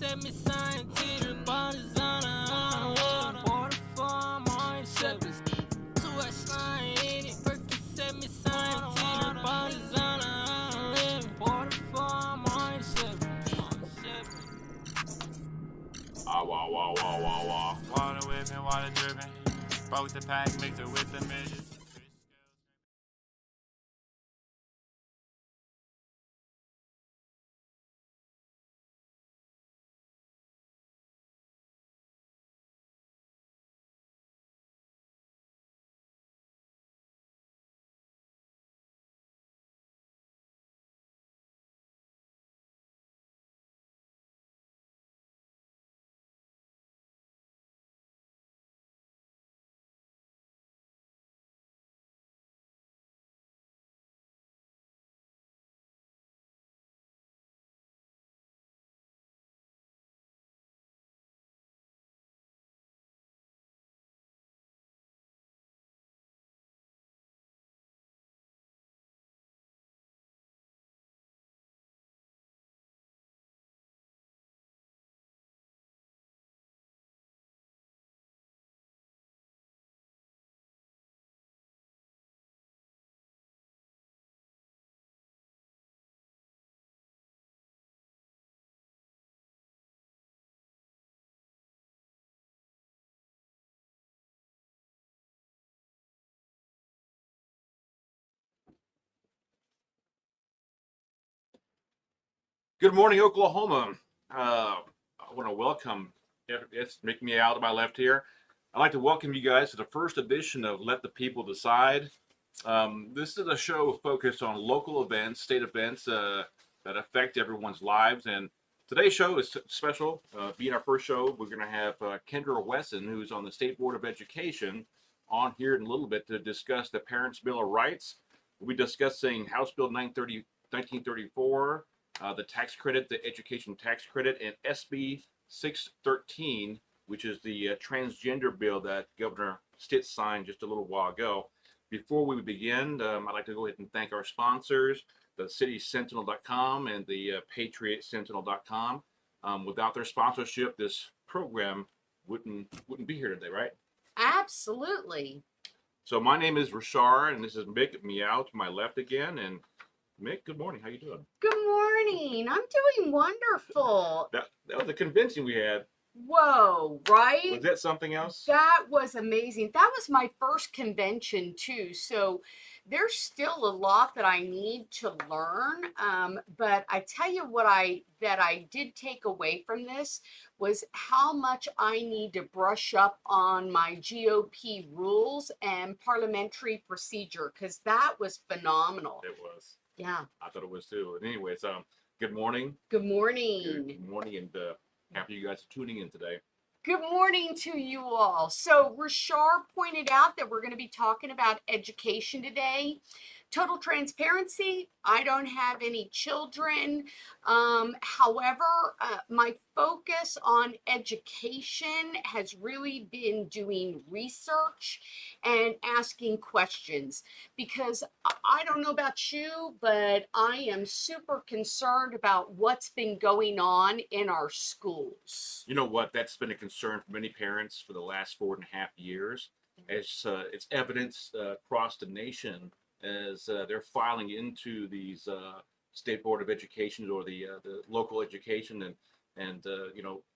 set me sign to the bodies on a water for my service. To a slime in it, set me sign to the bodies on a water for my service. Ah, wah, wah, wah, wah, wah. Water whipping, water dripping. Broke the pack, mixed it with the midget. Good morning, Oklahoma. I want to welcome, it's Mick Meow to my left here. I'd like to welcome you guys to the first edition of Let the People Decide. This is a show focused on local events, state events that affect everyone's lives. And today's show is special. Being our first show, we're going to have Kendra Wesson, who's on the State Board of Education, on here in a little bit to discuss the Parents' Bill of Rights. We'll be discussing House Bill 1934. The tax credit, the education tax credit, and SB 613, which is the transgender bill that Governor Stitt signed just a little while ago. Before we begin, I'd like to go ahead and thank our sponsors, the citysentinel.com and the patriotsentinel.com. Without their sponsorship, this program wouldn't be here today, right? Absolutely. So my name is Rarchar, and this is Mick Meow to my left again. And Mick, good morning. How you doing? Good morning. I'm doing wonderful. That was a convention we had. Whoa, right? Was that something else? That was amazing. That was my first convention too. So there's still a lot that I need to learn. But I tell you what I did take away from this was how much I need to brush up on my GOP rules and parliamentary procedure, because that was phenomenal. It was. Yeah. I thought it was too. And anyways, good morning. Good morning. Good morning, and happy you guys are tuning in today. Good morning to you all. So Rarchar pointed out that we're going to be talking about education today. Total transparency, I don't have any children. However, my focus on education has really been doing research and asking questions, because I don't know about you, but I am super concerned about what's been going on in our schools. You know what? That's been a concern for many parents for the last 4.5 years. It's evidenced across the nation as they're filing into these state board of education or the local education, and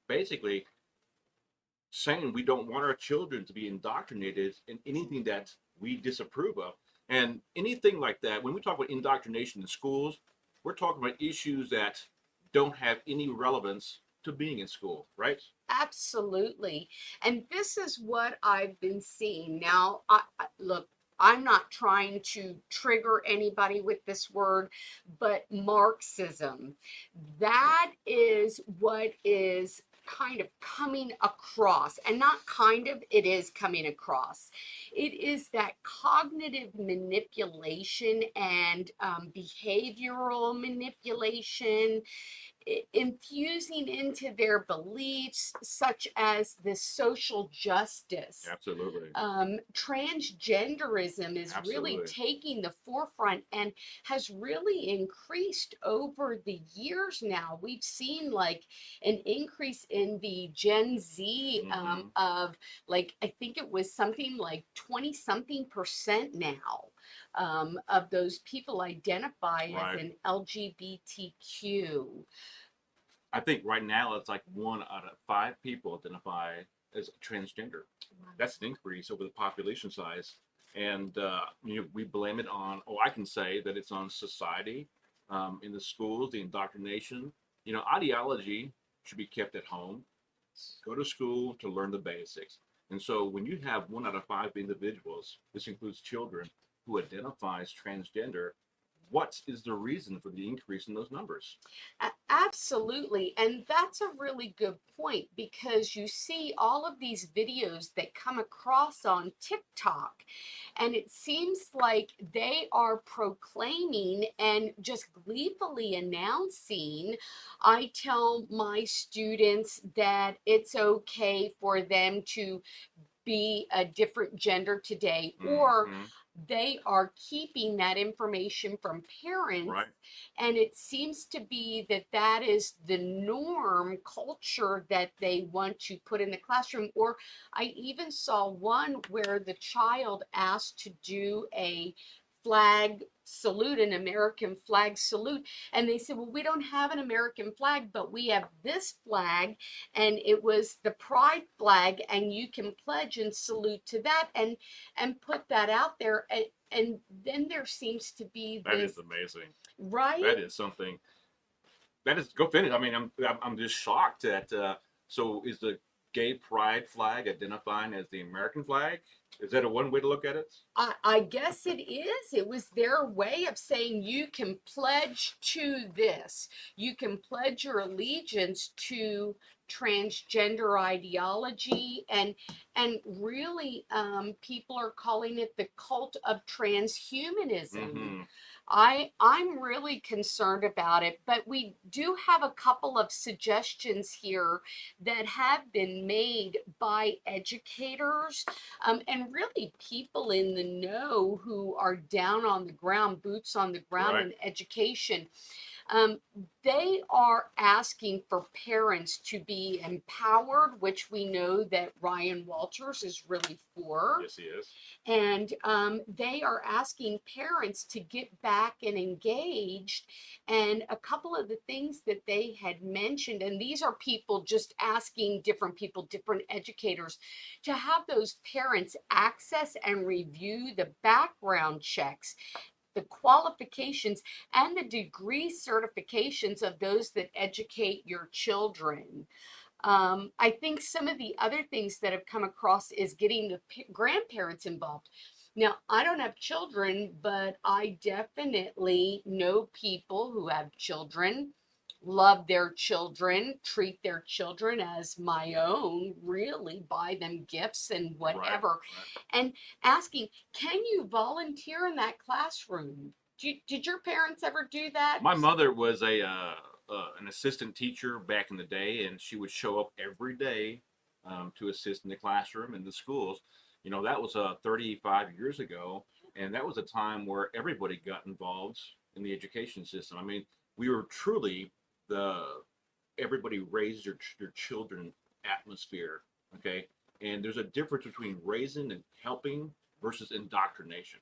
basically saying we don't want our children to be indoctrinated in anything that we disapprove of. And anything like that, when we talk about indoctrination in schools, we're talking about issues that don't have any relevance to being in school, right? Absolutely. And this is what I've been seeing. Now, look, I'm not trying to trigger anybody with this word, but Marxism, that is what is kind of coming across, and not kind of, it is coming across. It is that cognitive manipulation and behavioral manipulation. infusing into their beliefs, such as the social justice. Absolutely. Transgenderism is really Absolutely. taking the forefront and has really increased over the years now. We've seen like an increase in the Gen Z of like, I think it was something like 20 something percent now of those people identify as Right. an LGBTQ. I think right now it's like 1 out of 5 people identify as transgender. That's an increase over the population size. And we blame it on, I can say that it's on society, in the schools, the indoctrination. Ideology should be kept at home. Go to school to learn the basics. And so when you have 1 out of 5 individuals, this includes children, who identifies transgender, what is the reason for the increase in those numbers? Absolutely. And that's a really good point, because you see all of these videos that come across on TikTok, and it seems like they are proclaiming and just gleefully announcing. I tell my students that it's okay for them to be a different gender today, or they are keeping that information from parents. Right. And it seems to be that that is the norm culture that they want to put in the classroom. Or I even saw one where the child asked to do a flag salute, an American flag salute, and they said, well, we don't have an American flag, but we have this flag, and it was the pride flag, and you can pledge and salute to that, and put that out there. And then there seems to be That this, is amazing. right? That is something. That is, go finish. I mean, I'm just shocked that. So is the gay pride flag identifying as the American flag? Is that a one way to look at it? I guess it is. It was their way of saying you can pledge to this. You can pledge your allegiance to transgender ideology, and really people are calling it the cult of transhumanism. I'm really concerned about it, but we do have a couple of suggestions here that have been made by educators, and really people in the know who are down on the ground, boots on the ground Right. in education. They are asking for parents to be empowered, which we know that Ryan Walters is really for. Yes, he is. And they are asking parents to get back and engaged. And a couple of the things that they had mentioned, and these are people just asking different people, different educators, to have those parents access and review the background checks, the qualifications, and the degree certifications of those that educate your children. I think some of the other things that have come across is getting the grandparents involved. Now, I don't have children, but I definitely know people who have children, love their children, treat their children as my own, really buy them gifts and whatever. Right. And asking, can you volunteer in that classroom? Did your parents ever do that? My mother was an assistant teacher back in the day, and she would show up every day to assist in the classroom in the schools. That was 35 years ago, and that was a time where everybody got involved in the education system. I mean, we were truly everybody raised your children atmosphere, okay? And there's a difference between raising and helping versus indoctrination,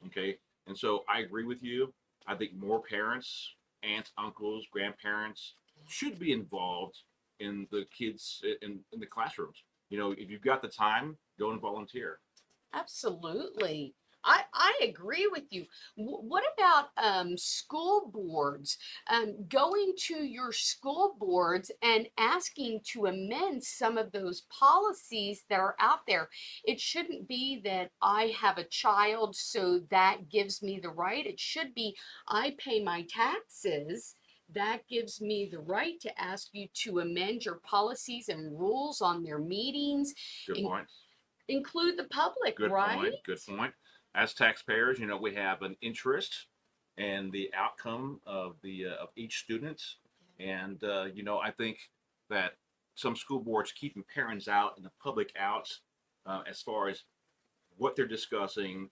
okay? And so I agree with you. I think more parents, aunts, uncles, grandparents should be involved in the kids in the classrooms. If you've got the time, go and volunteer. Absolutely. I agree with you. What about school boards? Going to your school boards and asking to amend some of those policies that are out there. It shouldn't be that I have a child, so that gives me the right. It should be I pay my taxes. That gives me the right to ask you to amend your policies and rules on their meetings. Good point. Include the public, Good right? point. Good point. As taxpayers, we have an interest in the outcome of each student. And I think that some school boards keeping parents out and the public out as far as what they're discussing,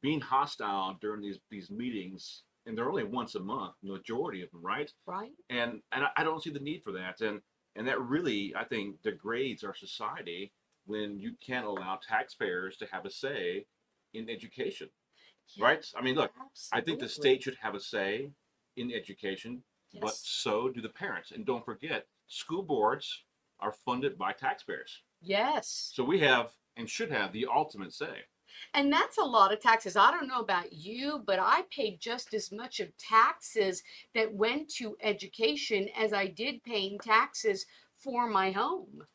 being hostile during these meetings, and they're only once a month, the majority of them, right? Right. And I don't see the need for that, and that really, I think, degrades our society when you can't allow taxpayers to have a say in education, Yeah, right? I mean, look, I think the absolutely. state should have a say in education, but Yes. so do the parents. And don't forget, school boards are funded by taxpayers. Yes. So we have and should have the ultimate say. And that's a lot of taxes. I don't know about you, but I paid just as much of taxes that went to education as I did paying taxes for my home.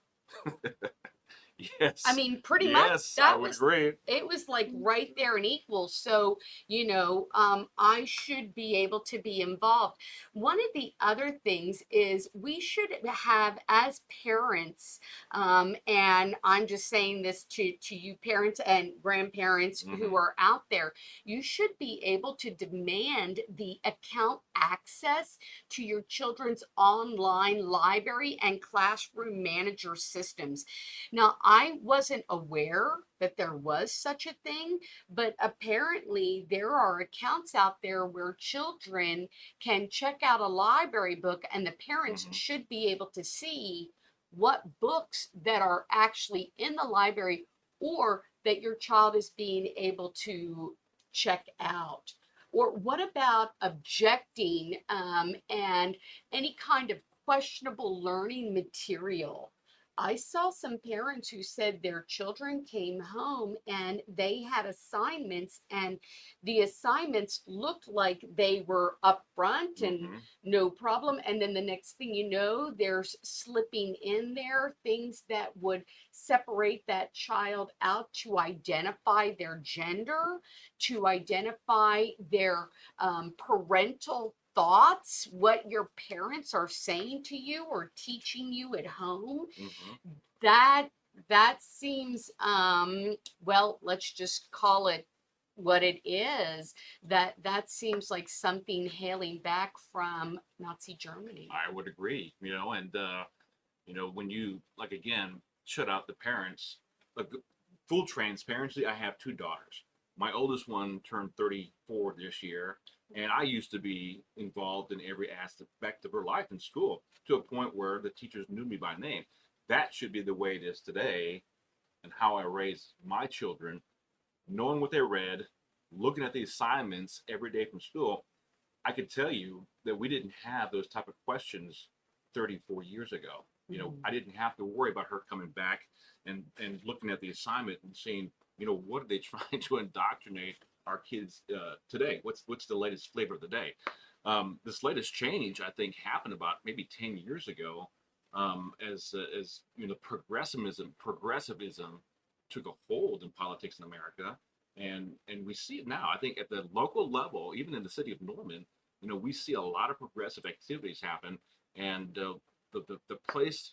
Yes. I mean, pretty much Yes, I that would was agree. it was like right there and equal. So, I should be able to be involved. One of the other things is we should have as parents, and I'm just saying this to you parents and grandparents who Mhm. are out there, you should be able to demand the account access to your children's online library and classroom manager systems. Now, I wasn't aware that there was such a thing, but apparently there are accounts out there where children can check out a library book and the parents Mhm. should be able to see what books that are actually in the library or that your child is being able to check out. Or what about objecting and any kind of questionable learning material? I saw some parents who said their children came home and they had assignments, and the assignments looked like they were upfront and Mhm. no problem. And then the next thing you know, there's slipping in there things that would separate that child out to identify their gender, to identify their parental thoughts, what your parents are saying to you or teaching you at home. Mhm. That seems well, let's just call it what it is. That seems like something hailing back from Nazi Germany. I would agree. And when you like again shut out the parents, like full transparency, I have two daughters. My oldest one turned 34 this year, and I used to be involved in every aspect of her life in school to a point where the teachers knew me by name. That should be the way it is today, and how I raise my children, knowing what they read, looking at the assignments every day from school. I could tell you that we didn't have those type of questions 34 years ago. Mm. I didn't have to worry about her coming back and looking at the assignment and seeing, what are they trying to indoctrinate our kids today? What's the latest flavor of the day? This latest change, I think, happened about maybe 10 years ago, as progressivism took a hold in politics in America, and we see it now. I think at the local level, even in the city of Norman, we see a lot of progressive activities happen, and the place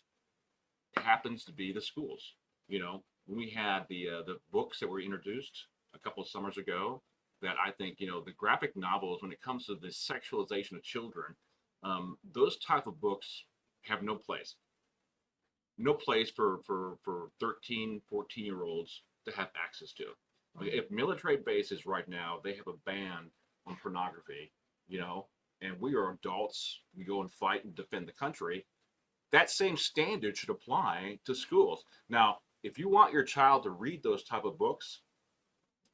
happens to be the schools. When we had the books that were introduced a couple of summers ago, that I think the graphic novels, when it comes to the sexualization of children, those type of books have no place for 13, 14-year olds to have access to. Like, if military bases right now, they have a ban on pornography, and we are adults, we go and fight and defend the country. That same standard should apply to schools. Now, if you want your child to read those type of books,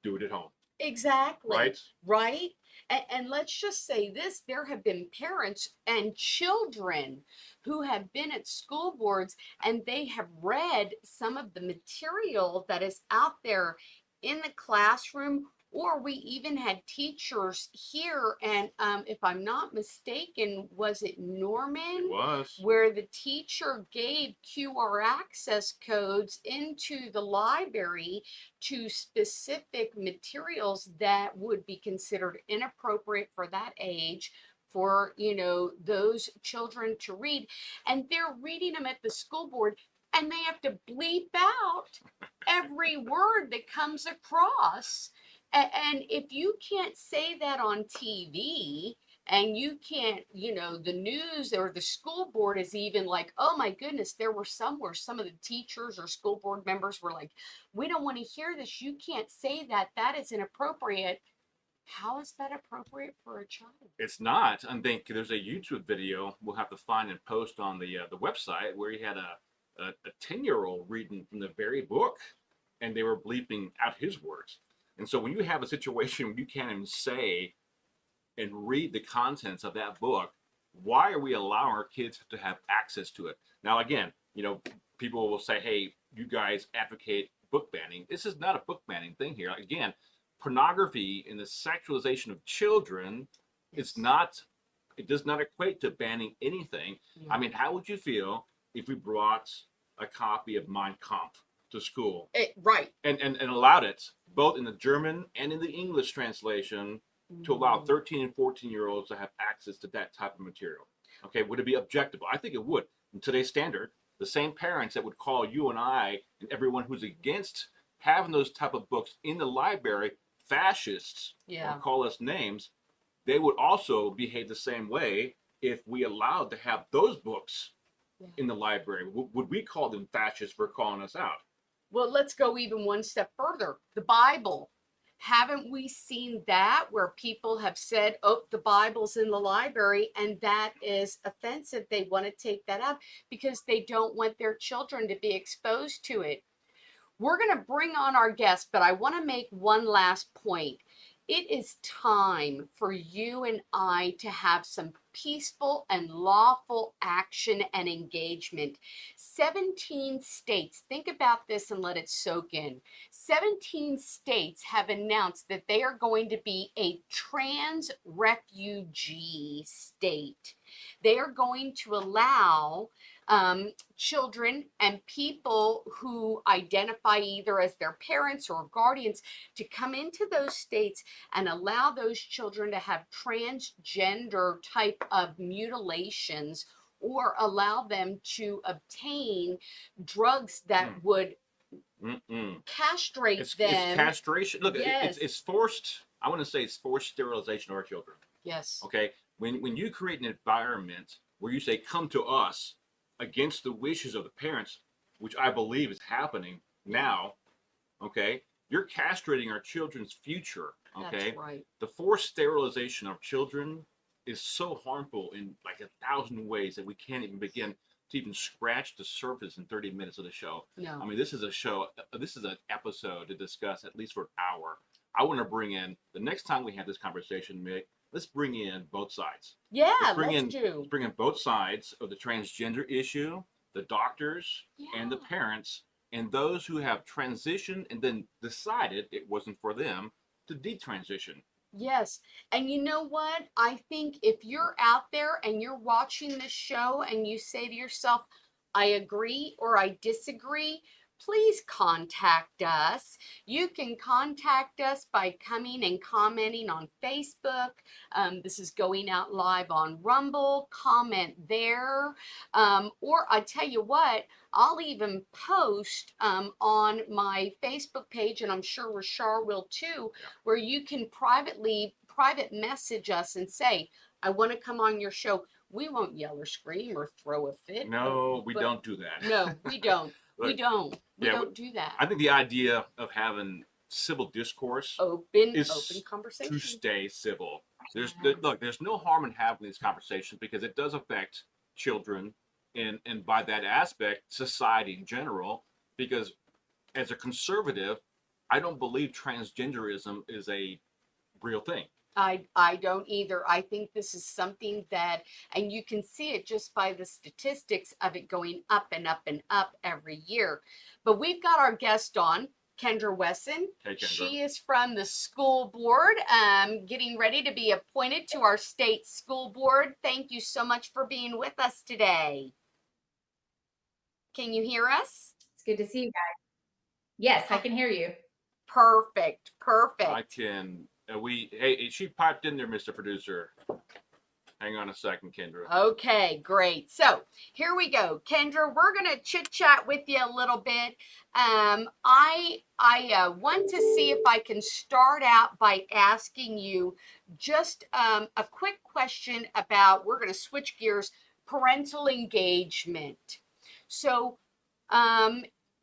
do it at home, Exactly. right? Right. And let's just say this, there have been parents and children who have been at school boards and they have read some of the material that is out there in the classroom. Or we even had teachers here, and if I'm not mistaken, was it It Norman? was. Where the teacher gave QR access codes into the library to specific materials that would be considered inappropriate for that age for those children to read, and they're reading them at the school board and they have to bleep out every word that comes across. And if you can't say that on TV, And you can't, the news or the school board is even like, oh my goodness, there were some where some of the teachers or school board members were like, we don't want to hear this. You can't say that. That is inappropriate. How is that appropriate for a child? It's not. I think there's a YouTube video we'll have to find and post on the website where he had a 10-year-old reading from the very book, and they were bleeping out his words. And so when you have a situation where you can't even say and read the contents of that book, why are we allowing our kids to have access to it? Now, again, people will say, hey, you guys advocate book banning. This is not a book banning thing here. Again, pornography and the sexualization of children is not, it does not equate to banning anything. I mean, how would you feel if we brought a copy of Mein Kampf to school? Right. And allowed it both in the German and in the English translation to allow 13 and 14-year-olds to have access to that type of material. Okay, would it be objectable? I think it would. In today's standard, the same parents that would call you and I and everyone who's against having those type of books in the library fascists, or call us names, they would also behave the same way if we allowed to have those books in the library. Would we call them fascists for calling us out? Well, let's go even one step further. The Bible. Haven't we seen that where people have said, oh, the Bible's in the library, and that is offensive. They want to take that out because they don't want their children to be exposed to it. We're going to bring on our guest, but I want to make one last point. It is time for you and I to have some peaceful and lawful action and engagement. 17 states, think about this and let it soak in. 17 states have announced that they are going to be a trans refugee state. They are going to allow children and people who identify either as their parents or guardians to come into those states and allow those children to have transgender type of mutilations or allow them to obtain drugs that would castrate them. It's castration. Look, it's forced. I want to say it's forced sterilization of our children. Yes. Okay. When you create an environment where you say, come to us, against the wishes of the parents, which I believe is happening now, okay, you're castrating our children's future, okay? That's right. The forced sterilization of children is so harmful in like 1,000 ways that we can't even begin to even scratch the surface in 30 minutes of the show. No. I mean, this is an episode to discuss at least for an hour. I want to bring in, the next time we have this conversation, Mick, let's bring in both sides. Yeah, let's bring in both sides of the transgender issue, the doctors and the parents, and those who have transitioned and then decided it wasn't for them to detransition. Yes. And you know what? I think if you're out there and you're watching this show and you say to yourself, I agree or I disagree, please contact us. You can contact us by coming and commenting on Facebook. This is going out live on Rumble. Comment there. Or I tell you what, I'll even post on my Facebook page, and I'm sure Rarchar will too, where you can private message us and say, I want to come on your show. We won't yell or scream or throw a fit. No, we don't do that. No, we don't. Look, we don't do that. I think the idea of having civil discourse open conversation to stay civil. There's no harm in having these conversations because it does affect children and by that aspect, society in general. Because as a conservative, I don't believe transgenderism is a real thing. I don't either. I think this is something that, and you can see it just by the statistics of it going up and up and up every year. But we've got our guest on, Kendra Wesson. Hey, Kendra. She is from the school board, getting ready to be appointed to our state school board. Thank you so much for being with us today. Can you hear us? It's good to see you guys. Yes, I can hear you. Perfect. I can. She piped in there, Mr. Producer. Hang on a second, Kendra. Okay, great. So here we go. Kendra, we're going to chit chat with you a little bit. I want to see if I can start out by asking you just a quick question about, we're going to switch gears, parental engagement. So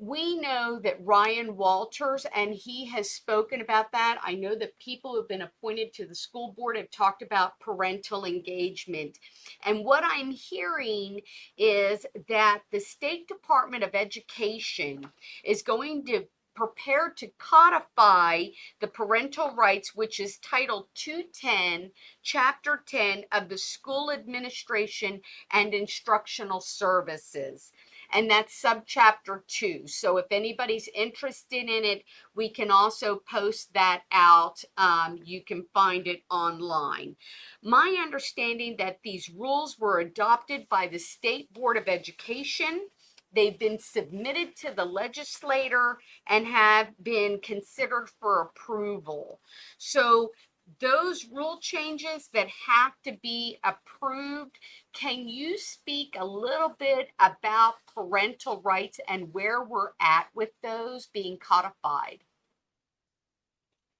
we know that Ryan Walters, and he has spoken about that. I know that people who have been appointed to the school board have talked about parental engagement. And what I'm hearing is that the State Department of Education is going to prepare to codify the parental rights, which is Title 210, Chapter 10 of the School Administration and Instructional Services. And that's subchapter 2. So if anybody's interested in it, we can also post that out. You can find it online. My understanding that these rules were adopted by the State Board of Education. They've been submitted to the legislator and have been considered for approval. So those rule changes that have to be approved, can you speak a little bit about parental rights and where we're at with those being codified?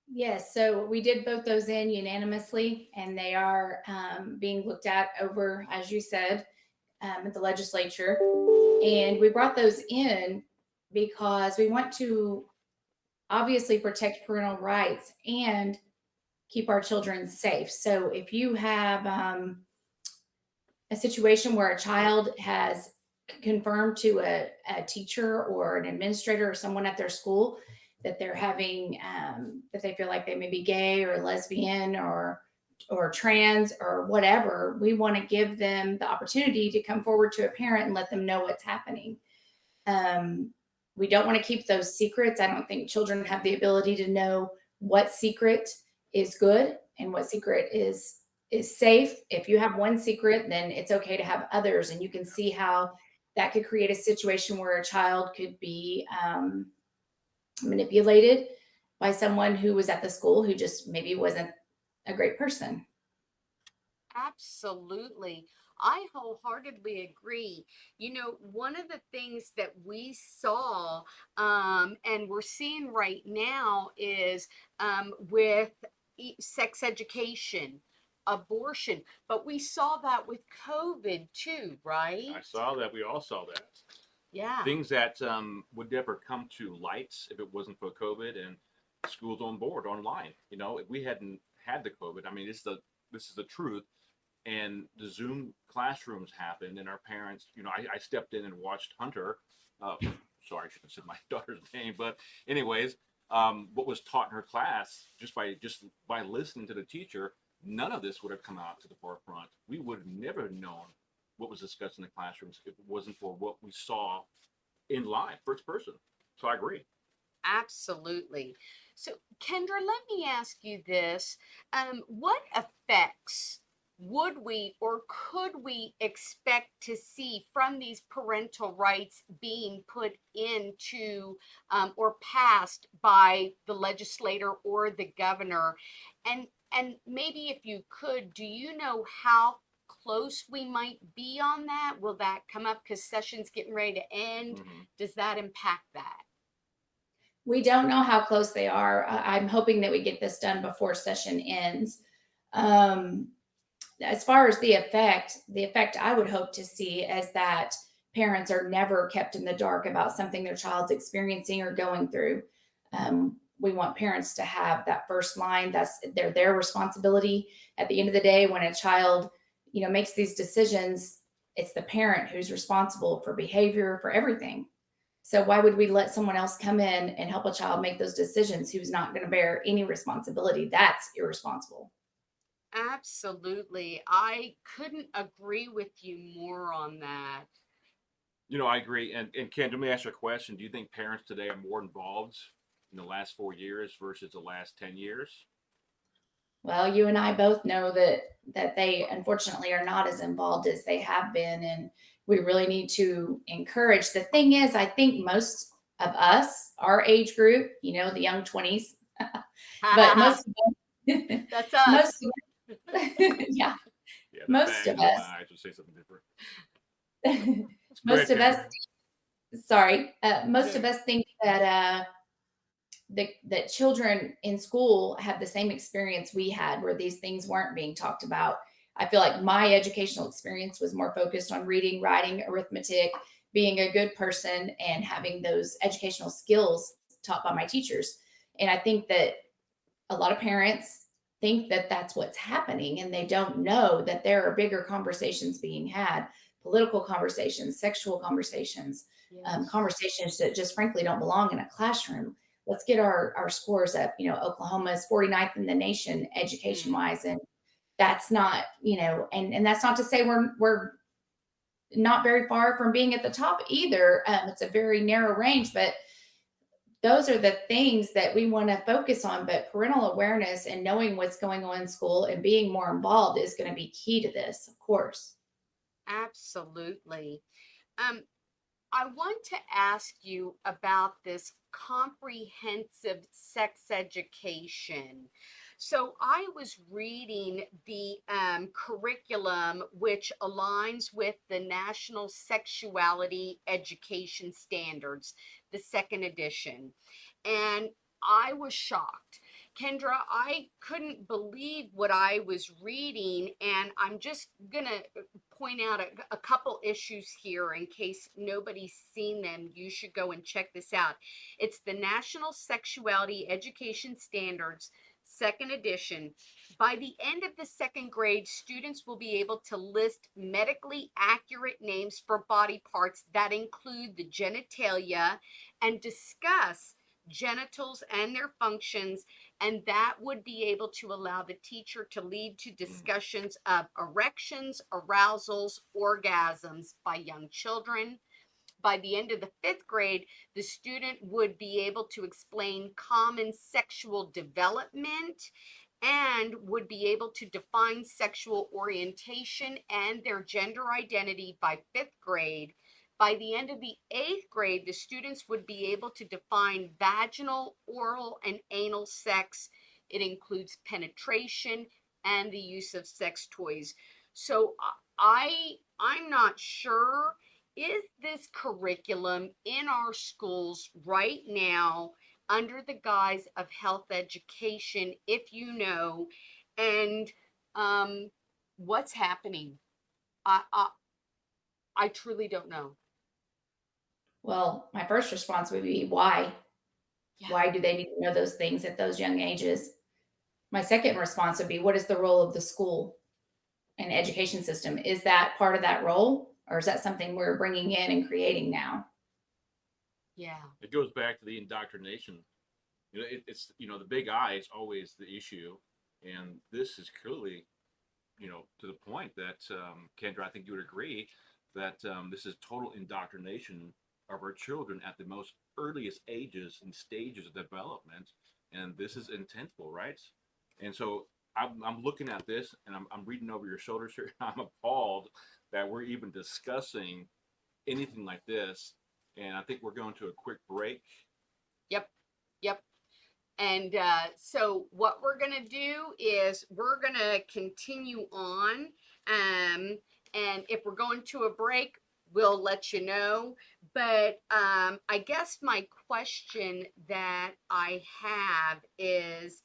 Yes, so we did vote those in unanimously, and they are being looked at over, as you said, at the legislature. And we brought those in because we want to obviously protect parental rights and keep our children safe. So if you have a situation where a child has confirmed to a teacher or an administrator or someone at their school that they're having, that they feel like they may be gay or lesbian or trans or whatever, we want to give them the opportunity to come forward to a parent and let them know what's happening. We don't want to keep those secrets. I don't think children have the ability to know what secret is good and what secret is safe. If you have one secret, then it's okay to have others. And you can see how that could create a situation where a child could be manipulated by someone who was at the school who just maybe wasn't a great person. Absolutely. I wholeheartedly agree. You know, one of the things that we saw and we're seeing right now is with sex education, abortion, but we saw that with COVID too, right? I saw that. We all saw that. Yeah. Things that would never come to lights if it wasn't for COVID and schools on board online. You know, if we hadn't had the COVID, I mean, this is the truth. And the Zoom classrooms happened, and our parents, you know, I stepped in and watched Hunter. Sorry, I shouldn't have said my daughter's name, but anyways, what was taught in her class just by listening to the teacher, none of this would have come out to the forefront. We would have never known what was discussed in the classrooms if it wasn't for what we saw in live, first person. So I agree. Absolutely. So, Kendra, let me ask you this. What effects would we or could we expect to see from these parental rights being put into or passed by the legislator or the governor? And maybe if you could, do you know how close we might be on that? Will that come up because session's getting ready to end? Mm-hmm. Does that impact that? We don't know how close they are. I'm hoping that we get this done before session ends. As far as the effect I would hope to see is that parents are never kept in the dark about something their child's experiencing or going through. We want parents to have that first line. That's their responsibility. At the end of the day, when a child, you know, makes these decisions, it's the parent who's responsible for behavior, for everything. So why would we let someone else come in and help a child make those decisions who's not going to bear any responsibility? That's irresponsible. Absolutely. I couldn't agree with you more on that. You know, I agree. And Ken, let me ask you a question. Do you think parents today are more involved in the last 4 years versus the last 10 years? Well, you and I both know that they unfortunately are not as involved as they have been, and we really need to encourage. The thing is, I think most of us, our age group, you know, the young 20s, but most of them, That's us. most of them, yeah, Yeah, the Most bags of in my us, eyes would say something different. Go most ahead, of us, Kendra. sorry, most Yeah. of us think that that children in school have the same experience we had, where these things weren't being talked about. I feel like my educational experience was more focused on reading, writing, arithmetic, being a good person, and having those educational skills taught by my teachers. And I think that a lot of parents think that that's what's happening, and they don't know that there are bigger conversations being had, political conversations, sexual conversations, Yes. conversations that just frankly don't belong in a classroom. Let's get our scores up. Oklahoma is 49th in the nation education wise, and that's not, and that's not to say we're not very far from being at the top either. It's a very narrow range, but those are the things that we want to focus on. But parental awareness and knowing what's going on in school and being more involved is going to be key to this, of course. Absolutely. I want to ask you about this comprehensive sex education. So I was reading the curriculum, which aligns with the National Sexuality Education Standards, the second edition. And I was shocked. Kendra, I couldn't believe what I was reading, and I'm just going to point out a couple issues here in case nobody's seen them. You should go and check this out. It's the National Sexuality Education Standards, second edition. By the end of the second grade, students will be able to list medically accurate names for body parts that include the genitalia and discuss genitals and their functions, and that would be able to allow the teacher to lead to discussions of erections, arousals, orgasms by young children. By the end of the fifth grade, the student would be able to explain common sexual development and would be able to define sexual orientation and their gender identity by fifth grade. By the end of the eighth grade, the students would be able to define vaginal, oral, and anal sex. It includes penetration and the use of sex toys. So I'm not sure, is this curriculum in our schools right now under the guise of health education, if you know, and what's happening? I, I I truly don't know. Well, my first response would be why? Yeah. Why do they need to know those things at those young ages? My second response would be, what is the role of the school and education system? Is that part of that role, or is that something we're bringing in and creating now? Yeah. It goes back to the indoctrination. It's the big I is always the issue, and this is clearly to the point that Kendra, I think you would agree that this is total indoctrination of our children at the most earliest ages and stages of development, and this is intentional, right? And so I'm looking at this, and I'm reading over your shoulders here. I'm appalled that we're even discussing anything like this, and I think we're going to a quick break. Yep. Yep. And so what we're going to do is we're going to continue on. And if we're going to a break, we'll let you know. But I guess my question that I have is,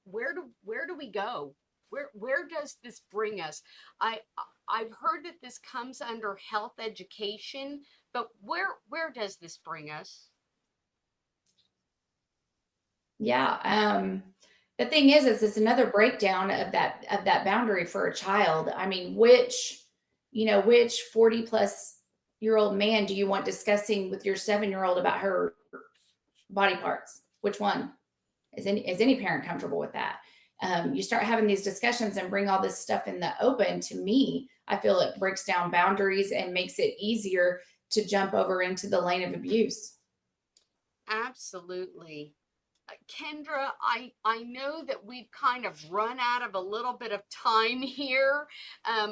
where do we go? Where does this bring us? I've heard that this comes under health education, but where does this bring us? Yeah. The thing is it's another breakdown of that boundary for a child. I mean, which 40 plus year old man do you want discussing with your 7-year-old about her body parts? Which one? Is any parent comfortable with that? You start having these discussions and bring all this stuff in the open. To me, I feel it breaks down boundaries and makes it easier to jump over into the lane of abuse. Absolutely. Kendra, I know that we've kind of run out of a little bit of time here.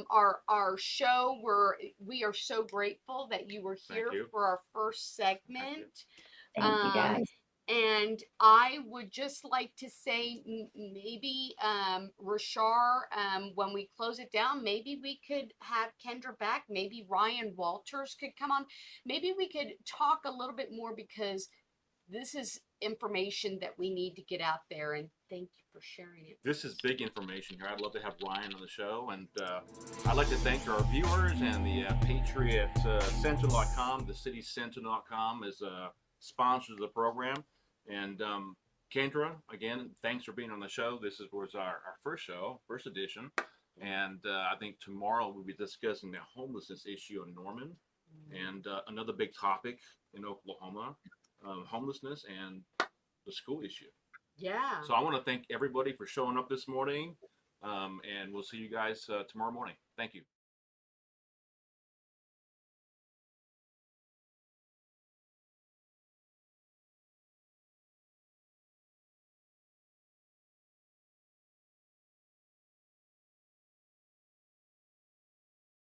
Our show, we are so grateful that you were here you. for our first segment. Thank you, Um, guys. And I would just like to say maybe Rarchar, when we close it down, maybe we could have Kendra back. Maybe Ryan Walters could come on. Maybe we could talk a little bit more, because this is information that we need to get out there. And thank you for sharing it. This is big information here. I'd love to have Ryan on the show. And I'd like to thank our viewers and the Patriot Sentinel.com, the citysentinel.com is sponsors of the program. And Kendra, again, thanks for being on the show. This was our first show, first edition. And I think tomorrow we'll be discussing the homelessness issue in Norman, and another big topic in Oklahoma, homelessness and the school issue. Yeah. So I want to thank everybody for showing up this morning, and we'll see you guys tomorrow morning. Thank you.